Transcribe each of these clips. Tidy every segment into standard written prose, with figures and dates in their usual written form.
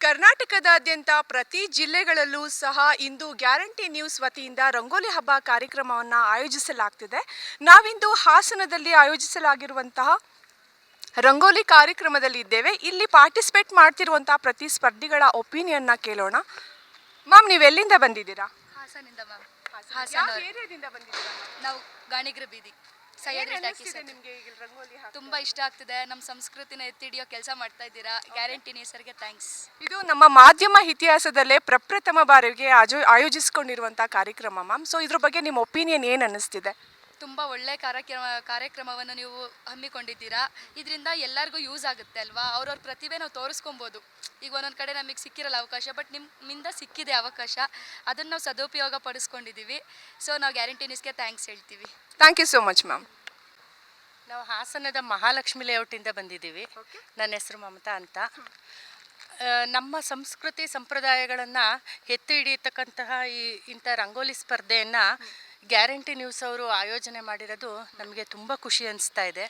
ಕರ್ನಾಟಕದಾದ್ಯಂತ ಪ್ರತಿ ಜಿಲ್ಲೆಗಳಲ್ಲೂ ಸಹ ಇಂದು ಗ್ಯಾರಂಟಿ ನ್ಯೂಸ್ ವತಿಯಿಂದ ರಂಗೋಲಿ ಹಬ್ಬ ಕಾರ್ಯಕ್ರಮವನ್ನು ಆಯೋಜಿಸಲಾಗ್ತಿದೆ. ನಾವಿಂದು ಹಾಸನದಲ್ಲಿ ಆಯೋಜಿಸಲಾಗಿರುವಂತಹ ರಂಗೋಲಿ ಕಾರ್ಯಕ್ರಮದಲ್ಲಿ ಇದ್ದೇವೆ. ಇಲ್ಲಿ ಪಾರ್ಟಿಸಿಪೇಟ್ ಮಾಡ್ತಿರುವಂತಹ ಪ್ರತಿ ಸ್ಪರ್ಧಿಗಳ ಒಪಿನಿಯನ್ನ ಕೇಳೋಣ. ಮ್ಯಾಮ್, ನೀವು ಎಲ್ಲಿಂದ ಬಂದಿದ್ದೀರಾ? ಹಾಸನಿಂದ ಮ್ಯಾಮ್. ಯಾವ ಏರಿಯಾದಿಂದ ಬಂದಿದ್ದೀರಾ? ನಾವು ಗಾಣಿಗರ ಬೀದಿ ಸಹ್ಯಾದ್ರಿ ಟಾಕೀಸ್. ನಿಮಗೆ ರಂಗೋಲಿ ತುಂಬಾ ಇಷ್ಟ ಆಗ್ತಿದೆ. ನಮ್ಮ ಸಂಸ್ಕೃತಿನ ಎತ್ತಿ ಹಿಡಿಯೋ ಕೆಲಸ ಮಾಡ್ತಾ ಇದ್ದೀರಾ. ಗ್ಯಾರಂಟಿ ನ್ಯೂಸರ್ಗೆ ಥ್ಯಾಂಕ್ಸ್. ಇದು ನಮ್ಮ ಮಾಧ್ಯಮ ಇತಿಹಾಸದಲ್ಲೇ ಪ್ರಪ್ರಥಮ ಬಾರಿಗೆ ಆಯೋಜಿಸಿಕೊಂಡಿರುವಂತಹ ಕಾರ್ಯಕ್ರಮ ಮ್ಯಾಮ್. ಸೊ ಇದ್ರ ಬಗ್ಗೆ ನಿಮ್ಮ ಒಪಿನಿಯನ್ ಏನು ಅನ್ನಿಸ್ತಿದೆ? ತುಂಬ ಒಳ್ಳೆ ಕಾರ್ಯಕ್ರಮವನ್ನು ನೀವು ಹಮ್ಮಿಕೊಂಡಿದ್ದೀರಾ. ಇದರಿಂದ ಎಲ್ಲರಿಗೂ ಯೂಸ್ ಆಗುತ್ತೆ ಅಲ್ವಾ? ಅವ್ರವ್ರ ಪ್ರತಿಭೆ ನಾವು ತೋರಿಸ್ಕೊಬೋದು. ಈಗ ಒಂದೊಂದು ಕಡೆ ನಮಗೆ ಸಿಕ್ಕಿರಲ್ಲ ಅವಕಾಶ, ಬಟ್ ನಿಮ್ಮಿಂದ ಸಿಕ್ಕಿದೆ ಅವಕಾಶ. ಅದನ್ನು ನಾವು ಸದುಪಯೋಗ ಪಡಿಸ್ಕೊಂಡಿದ್ದೀವಿ. ಸೊ ನಾವು ಗ್ಯಾರಂಟಿ ನ್ಯೂಸ್ಗೆ ಥ್ಯಾಂಕ್ಸ್ ಹೇಳ್ತೀವಿ. Thank you so much ma'am. ನಾವು ಹಾಸನದ ಮಹಾಲಕ್ಷ್ಮಿ ಲೇಔಟಿಂದ ಬಂದಿದ್ದೀವಿ. ನನ್ನ ಹೆಸರು ಮಮತಾ ಅಂತ. ನಮ್ಮ ಸಂಸ್ಕೃತಿ ಸಂಪ್ರದಾಯಗಳನ್ನು ಎತ್ತಿ ಹಿಡಿಯತಕ್ಕಂತಹ ಇಂಥ ರಂಗೋಲಿ ಸ್ಪರ್ಧೆಯನ್ನು ಗ್ಯಾರಂಟಿ ನ್ಯೂಸ್ ಅವರು ಆಯೋಜನೆ ಮಾಡಿರೋದು ನಮಗೆ ತುಂಬ ಖುಷಿ ಅನಿಸ್ತಾ ಇದೆ.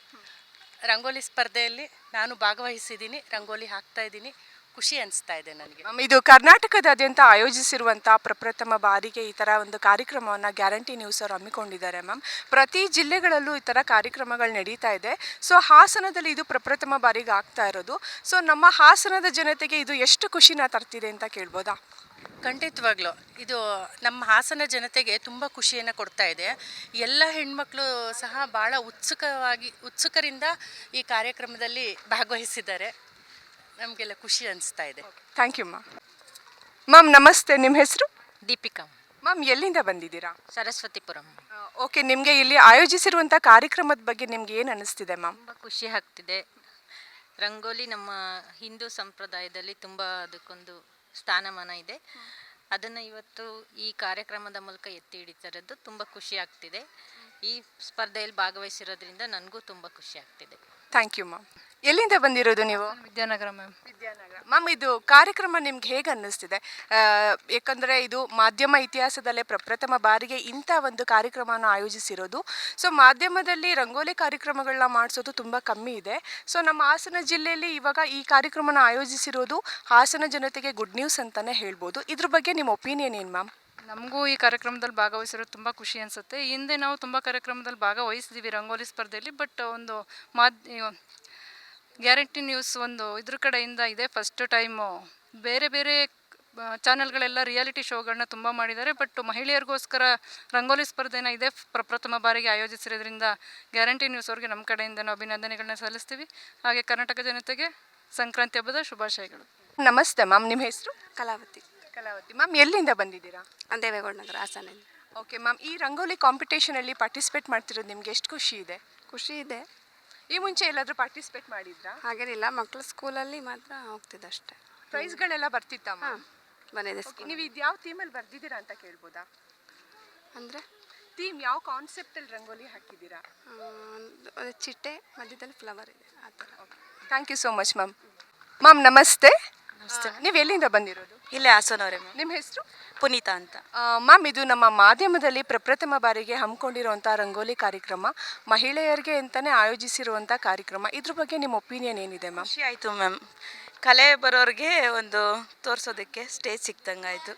ರಂಗೋಲಿ ಸ್ಪರ್ಧೆಯಲ್ಲಿ ನಾನು ಭಾಗವಹಿಸಿದ್ದೀನಿ, ರಂಗೋಲಿ ಹಾಕ್ತಾ ಇದ್ದೀನಿ. ಖುಷಿ ಅನಿಸ್ತಾ ಇದೆ ನನಗೆ. ಇದು ಕರ್ನಾಟಕದಾದ್ಯಂತ ಆಯೋಜಿಸಿರುವಂಥ ಪ್ರಪ್ರಥಮ ಬಾರಿಗೆ ಈ ಥರ ಒಂದು ಕಾರ್ಯಕ್ರಮವನ್ನು ಗ್ಯಾರಂಟಿ ನ್ಯೂಸ್ ಅವರು ಹಮ್ಮಿಕೊಂಡಿದ್ದಾರೆ ಮ್ಯಾಮ್. ಪ್ರತಿ ಜಿಲ್ಲೆಗಳಲ್ಲೂ ಈ ಥರ ಕಾರ್ಯಕ್ರಮಗಳು ನಡೀತಾ ಇದೆ. ಸೊ ಹಾಸನದಲ್ಲಿ ಇದು ಪ್ರಪ್ರಥಮ ಬಾರಿಗೆ ಆಗ್ತಾ ಇರೋದು. ಸೊ ನಮ್ಮ ಹಾಸನದ ಜನತೆಗೆ ಇದು ಎಷ್ಟು ಖುಷಿನ ತರ್ತಿದೆ ಅಂತ ಕೇಳ್ಬೋದಾ? ಖಂಡಿತವಾಗ್ಲೂ ಇದು ನಮ್ಮ ಹಾಸನ ಜನತೆಗೆ ತುಂಬ ಖುಷಿಯನ್ನು ಕೊಡ್ತಾ ಇದೆ. ಎಲ್ಲ ಹೆಣ್ಮಕ್ಳು ಸಹ ಭಾಳ ಉತ್ಸುಕರಿಂದ ಈ ಕಾರ್ಯಕ್ರಮದಲ್ಲಿ ಭಾಗವಹಿಸಿದ್ದಾರೆ. ನಮಗೆಲ್ಲ ಖುಷಿ ಅನಿಸ್ತಾ ಇದೆ. Thank you ma'am. ನಮಸ್ತೆ, ನಿಮ್ಮ ಹೆಸರು? ದೀಪಿಕಾ ಮ್ಯಾಮ್, ಎಲ್ಲಿಂದ ಬಂದಿದ್ದೀರಾ? ಸರಸ್ವತಿಪುರಂ. ಓಕೆ, ನಿಮಗೆ ಇಲ್ಲಿ ಆಯೋಜಿಸಿರುವಂಥ ಕಾರ್ಯಕ್ರಮದ ಬಗ್ಗೆ ನಿಮ್ಗೆ ಏನು ಅನ್ನಿಸ್ತಿದೆ ಮ್ಯಾಮ್? ತುಂಬ ಖುಷಿ ಆಗ್ತಿದೆ. ರಂಗೋಲಿ ನಮ್ಮ ಹಿಂದೂ ಸಂಪ್ರದಾಯದಲ್ಲಿ ತುಂಬ ಅದಕ್ಕೊಂದು ಸ್ಥಾನಮಾನ ಇದೆ. ಅದನ್ನು ಇವತ್ತು ಈ ಕಾರ್ಯಕ್ರಮದ ಮೂಲಕ ಎತ್ತಿ ಹಿಡಿತಿರೋದು ತುಂಬ ಖುಷಿ ಆಗ್ತಿದೆ. ಈ ಸ್ಪರ್ಧೆಯಲ್ಲಿ ಭಾಗವಹಿಸಿರೋದ್ರಿಂದ ನನಗೂ ತುಂಬ ಖುಷಿ ಆಗ್ತಿದೆ. Thank you ma'am. ಎಲ್ಲಿಂದ ಬಂದಿರೋದು ನೀವು? ವಿದ್ಯಾನಗರ ಮ್ಯಾಮ್. ವಿದ್ಯಾನಗರ. ಮ್ಯಾಮ್, ಇದು ಕಾರ್ಯಕ್ರಮ ನಿಮ್ಗೆ ಹೇಗೆ ಅನ್ನಿಸ್ತಿದೆ? ಯಾಕಂದರೆ ಇದು ಮಾಧ್ಯಮ ಇತಿಹಾಸದಲ್ಲೇ ಪ್ರಪ್ರಥಮ ಬಾರಿಗೆ ಇಂಥ ಒಂದು ಕಾರ್ಯಕ್ರಮವನ್ನು ಆಯೋಜಿಸಿರೋದು. ಸೊ ಮಾಧ್ಯಮದಲ್ಲಿ ರಂಗೋಲಿ ಕಾರ್ಯಕ್ರಮಗಳನ್ನ ಮಾಡಿಸೋದು ತುಂಬ ಕಮ್ಮಿ ಇದೆ. ಸೊ ನಮ್ಮ ಹಾಸನ ಜಿಲ್ಲೆಯಲ್ಲಿ ಇವಾಗ ಈ ಕಾರ್ಯಕ್ರಮನ ಆಯೋಜಿಸಿರೋದು ಹಾಸನ ಜನತೆಗೆ ಗುಡ್ ನ್ಯೂಸ್ ಅಂತಲೇ ಹೇಳ್ಬೋದು. ಇದ್ರ ಬಗ್ಗೆ ನಿಮ್ಮ ಒಪಿನಿಯನ್ ಏನು ಮ್ಯಾಮ್? ನಮಗೂ ಈ ಕಾರ್ಯಕ್ರಮದಲ್ಲಿ ಭಾಗವಹಿಸಿರೋದು ತುಂಬ ಖುಷಿ ಅನಿಸುತ್ತೆ. ಹಿಂದೆ ನಾವು ತುಂಬ ಕಾರ್ಯಕ್ರಮದಲ್ಲಿ ಭಾಗವಹಿಸಿದ್ದೀವಿ ರಂಗೋಲಿ ಸ್ಪರ್ಧೆಯಲ್ಲಿ. ಬಟ್ ಒಂದು ಗ್ಯಾರಂಟಿ ನ್ಯೂಸ್ ಒಂದು ಇದ್ರ ಕಡೆಯಿಂದ ಇದೆ ಫಸ್ಟ್ ಟೈಮು. ಬೇರೆ ಬೇರೆ ಚಾನಲ್ಗಳೆಲ್ಲ ರಿಯಾಲಿಟಿ ಶೋಗಳನ್ನ ತುಂಬ ಮಾಡಿದ್ದಾರೆ. ಬಟ್ ಮಹಿಳೆಯರಿಗೋಸ್ಕರ ರಂಗೋಲಿ ಸ್ಪರ್ಧೆನ ಇದೇ ಪ್ರಪ್ರಥಮ ಬಾರಿಗೆ ಆಯೋಜಿಸಿರೋದ್ರಿಂದ ಗ್ಯಾರಂಟಿ ನ್ಯೂಸ್ ಅವ್ರಿಗೆ ನಮ್ಮ ಕಡೆಯಿಂದ ನಾವು ಅಭಿನಂದನೆಗಳನ್ನ ಸಲ್ಲಿಸ್ತೀವಿ. ಹಾಗೆ ಕರ್ನಾಟಕ ಜನತೆಗೆ ಸಂಕ್ರಾಂತಿ ಹಬ್ಬದ ಶುಭಾಶಯಗಳು. ನಮಸ್ತೆ ಮ್ಯಾಮ್, ನಿಮ್ಮ ಹೆಸರು? ಕಲಾವತಿ. ಕಲಾವತಿ ಮ್ಯಾಮ್, ಎಲ್ಲಿಂದ ಬಂದಿದ್ದೀರಾ? ದೇವೇಗೌಡ ನಗರ, ಹಾಸನಿಂದ. ಓಕೆ ಮ್ಯಾಮ್, ಈ ರಂಗೋಲಿ ಕಾಂಪಿಟೇಷನಲ್ಲಿ ಪಾರ್ಟಿಸಿಪೇಟ್ ಮಾಡ್ತಿರೋದು ನಿಮ್ಗೆ ಎಷ್ಟು ಖುಷಿ ಇದೆ? ಖುಷಿ ಇದೆ. ಈ ಮುಂಚೆ ಎಲ್ಲಾದರೂ ಪಾರ್ಟಿಸಿಪೇಟ್ ಮಾಡಿದ್ರಾ? ಹಾಗೇನಿಲ್ಲ, ಮಕ್ಕಳು ಸ್ಕೂಲಲ್ಲಿ ಮಾತ್ರ ಹೋಗ್ತಿದ್ದೆ ಅಷ್ಟೇ. ಪ್ರೈಸ್ಗಳೆಲ್ಲ ಬರ್ತಿತ್ತಾ? ಹಾಂ, ಬಂದಿದೆ. ನೀವು ಇದು ಯಾವ ಥೀಮಲ್ಲಿ ಬರ್ದಿದ್ದೀರಾ ಅಂತ ಕೇಳ್ಬೋದಾ? ಅಂದರೆ ಥೀಮ್ ಯಾವ ಕಾನ್ಸೆಪ್ಟಲ್ಲಿ ರಂಗೋಲಿ ಹಾಕಿದ್ದೀರಾ? ಚಿಟ್ಟೆ ಮಧ್ಯದಲ್ಲಿ ಫ್ಲವರ್ ಇದೆ, ಆ ಥರ. Thank you so much ma'am. Ma'am ನಮಸ್ತೆ. ನೀವು ಎಲ್ಲಿಂದ ಬಂದಿರೋದು? ಇಲ್ಲೇ ಹಾಸನವರೇ ಮ್ಯಾಮ್. ನಿಮ್ಮ ಹೆಸರು? ಪುನೀತಾ ಅಂತ. ಮ್ಯಾಮ್, ಇದು ನಮ್ಮ ಮಾಧ್ಯಮದಲ್ಲಿ ಪ್ರಪ್ರಥಮ ಬಾರಿಗೆ ಹಮ್ಮಿಕೊಂಡಿರುವಂಥ ರಂಗೋಲಿ ಕಾರ್ಯಕ್ರಮ, ಮಹಿಳೆಯರಿಗೆ ಅಂತಲೇ ಆಯೋಜಿಸಿರುವಂಥ ಕಾರ್ಯಕ್ರಮ. ಇದ್ರ ಬಗ್ಗೆ ನಿಮ್ಮ ಒಪಿನಿಯನ್ ಏನಿದೆ ಮ್ಯಾಮ್? ಖುಷಿ ಆಯಿತು ಮ್ಯಾಮ್. ಕಲೆ ಬರೋರಿಗೆ ಒಂದು ತೋರಿಸೋದಕ್ಕೆ ಸ್ಟೇಜ್ ಸಿಕ್ತಂಗಾಯಿತು.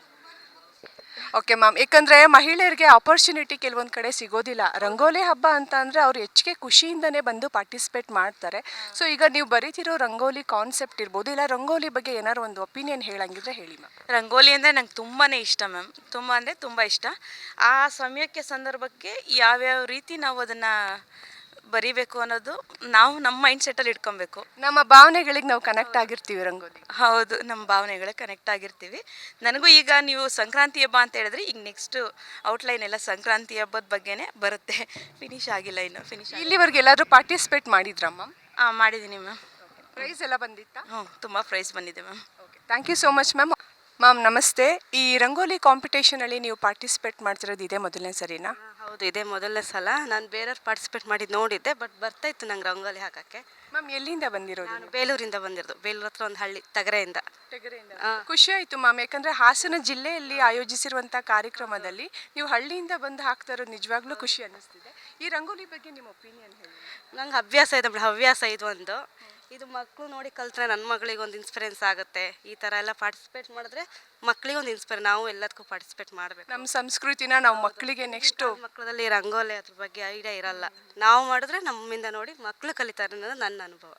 ಓಕೆ ಮ್ಯಾಮ್, ಯಾಕಂದರೆ ಮಹಿಳೆಯರಿಗೆ ಆಪರ್ಚುನಿಟಿ ಕೆಲವೊಂದು ಕಡೆ ಸಿಗೋದಿಲ್ಲ. ರಂಗೋಲಿ ಹಬ್ಬ ಅಂತ ಅಂದರೆ ಅವ್ರು ಹೆಚ್ಚಿಗೆ ಖುಷಿಯಿಂದನೇ ಬಂದು ಪಾರ್ಟಿಸಿಪೇಟ್ ಮಾಡ್ತಾರೆ. ಸೊ ಈಗ ನೀವು ಬರೀತಿರೋ ರಂಗೋಲಿ ಕಾನ್ಸೆಪ್ಟ್ ಇರ್ಬೋದು, ಇಲ್ಲ ರಂಗೋಲಿ ಬಗ್ಗೆ ಏನಾದ್ರು ಒಂದು ಒಪಿನಿಯನ್ ಹೇಳಂಗಿದ್ರೆ ಹೇಳಿ ಮ್ಯಾಮ್. ರಂಗೋಲಿ ಅಂದರೆ ನಂಗೆ ತುಂಬಾ ಇಷ್ಟ ಮ್ಯಾಮ್. ತುಂಬ ಅಂದರೆ ತುಂಬ ಇಷ್ಟ. ಆ ಸಮಯಕ್ಕೆ ಸಂದರ್ಭಕ್ಕೆ ಯಾವ್ಯಾವ ರೀತಿ ನಾವು ಅದನ್ನು ಬರಿಬೇಕು ಅನ್ನೋದು ನಾವು ನಮ್ಮ ಮೈಂಡ್ ಸೆಟ್ಟಲ್ಲಿ ಇಟ್ಕೊಬೇಕು. ನಮ್ಮ ಭಾವನೆಗಳಿಗೆ ನಾವು ಕನೆಕ್ಟ್ ಆಗಿರ್ತೀವಿ ರಂಗೋಲಿ. ಹೌದು, ನಮ್ಮ ಭಾವನೆಗಳೇ ಕನೆಕ್ಟ್ ಆಗಿರ್ತೀವಿ. ನನಗೂ ಈಗ ನೀವು ಸಂಕ್ರಾಂತಿ ಹಬ್ಬ ಅಂತ ಹೇಳಿದ್ರೆ ಈಗ ನೆಕ್ಸ್ಟು ಔಟ್ಲೈನ್ ಎಲ್ಲ ಸಂಕ್ರಾಂತಿ ಹಬ್ಬದ ಬಗ್ಗೆನೇ ಬರುತ್ತೆ. ಫಿನಿಶ್ ಆಗಿಲ್ಲ ಇನ್ನು. ಇಲ್ಲಿವರೆಗೆ ಎಲ್ಲಾದರೂ ಪಾರ್ಟಿಸಿಪೇಟ್ ಮಾಡಿದ್ರಾ ಮ್ಯಾಮ್? ಹಾಂ, ಮಾಡಿದ್ದೀನಿ ಮ್ಯಾಮ್. ಪ್ರೈಸ್ ಎಲ್ಲ ಬಂದಿತ್ತಾ? ಹ್ಞೂ, ತುಂಬ ಪ್ರೈಸ್ ಬಂದಿದೆ ma'am. Okay, thank you so much ma'am. Ma'am ನಮಸ್ತೆ. ಈ ರಂಗೋಲಿ ಕಾಂಪಿಟೇಷನಲ್ಲಿ ನೀವು ಪಾರ್ಟಿಸಿಪೇಟ್ ಮಾಡ್ತಿರೋದು ಇದೇ ಮೊದಲನೇ ಸರಿನಾ? ಹೌದು, ಇದೇ ಮೊದಲನೇ ಸಲ. ನಾನು ಬೇರೆಯವ್ರು ಪಾರ್ಟಿಸಿಪೇಟ್ ಮಾಡಿದ್ದು ನೋಡಿದ್ದೆ, ಬಟ್ ಬರ್ತಾಯಿತ್ತು ನಂಗೆ ರಂಗೋಲಿ ಹಾಕೋಕ್ಕೆ. ಮ್ಯಾಮ್, ಎಲ್ಲಿಂದ ಬಂದಿರೋದು? ನಾನು ಬೇಲೂರಿಂದ ಬಂದಿರೋದು. ಬೇಲೂರು ಹತ್ರ ಒಂದು ಹಳ್ಳಿ, ತಗರೆಯಿಂದ. ಖುಷಿ ಆಯಿತು ಮ್ಯಾಮ್, ಯಾಕಂದರೆ ಹಾಸನ ಜಿಲ್ಲೆಯಲ್ಲಿ ಆಯೋಜಿಸಿರುವಂಥ ಕಾರ್ಯಕ್ರಮದಲ್ಲಿ ನೀವು ಹಳ್ಳಿಯಿಂದ ಬಂದು ಹಾಕ್ತಾ ಇರೋದು ನಿಜವಾಗ್ಲೂ ಖುಷಿ ಅನ್ನಿಸ್ತಿದೆ. ಈ ರಂಗೋಲಿ ಬಗ್ಗೆ ನಿಮ್ಮ ಒಪಿನಿಯನ್ ಹೇಳಿ. ನಂಗೆ ಹವ್ಯಾಸ ಇದೆ, ಹವ್ಯಾಸ ಇದು ಒಂದು. ಇದು ಮಕ್ಕಳು ನೋಡಿ ಕಲ್ತ್ರೆ ನನ್ನ ಮಗಳಿಗೆ ಒಂದು ಇನ್ಸ್ಪಿರೆನ್ಸ್ ಆಗುತ್ತೆ. ಈ ಥರ ಎಲ್ಲ ಪಾರ್ಟಿಸಿಪೇಟ್ ಮಾಡಿದ್ರೆ ಮಕ್ಕಳಿಗೆ ಒಂದು ನಾವು ಎಲ್ಲದಕ್ಕೂ ಪಾರ್ಟಿಸಿಪೇಟ್ ಮಾಡಬೇಕು. ನಮ್ಮ ಸಂಸ್ಕೃತಿನ ನಾವು ಮಕ್ಕಳಿಗೆ ನೆಕ್ಸ್ಟು ಮಕ್ಕಳಲ್ಲಿ ರಂಗೋಲಿ ಅದ್ರ ಬಗ್ಗೆ ಐಡಿಯಾ ಇರಲ್ಲ. ನಾವು ಮಾಡಿದ್ರೆ ನಮ್ಮಿಂದ ನೋಡಿ ಮಕ್ಕಳು ಕಲಿತಾರೆ ಅನ್ನೋದು ನನ್ನ ಅನುಭವ.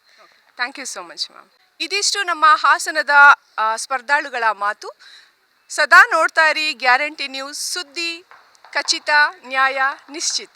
Thank you so much ma'am. ಇದಿಷ್ಟು ನಮ್ಮ ಹಾಸನದ ಸ್ಪರ್ಧಾಳುಗಳ ಮಾತು. ಸದಾ ನೋಡ್ತಾ ಇರಿ ಗ್ಯಾರಂಟಿ ನ್ಯೂಸ್, ಸುದ್ದಿ ಖಚಿತ, ನ್ಯಾಯ ನಿಶ್ಚಿತ.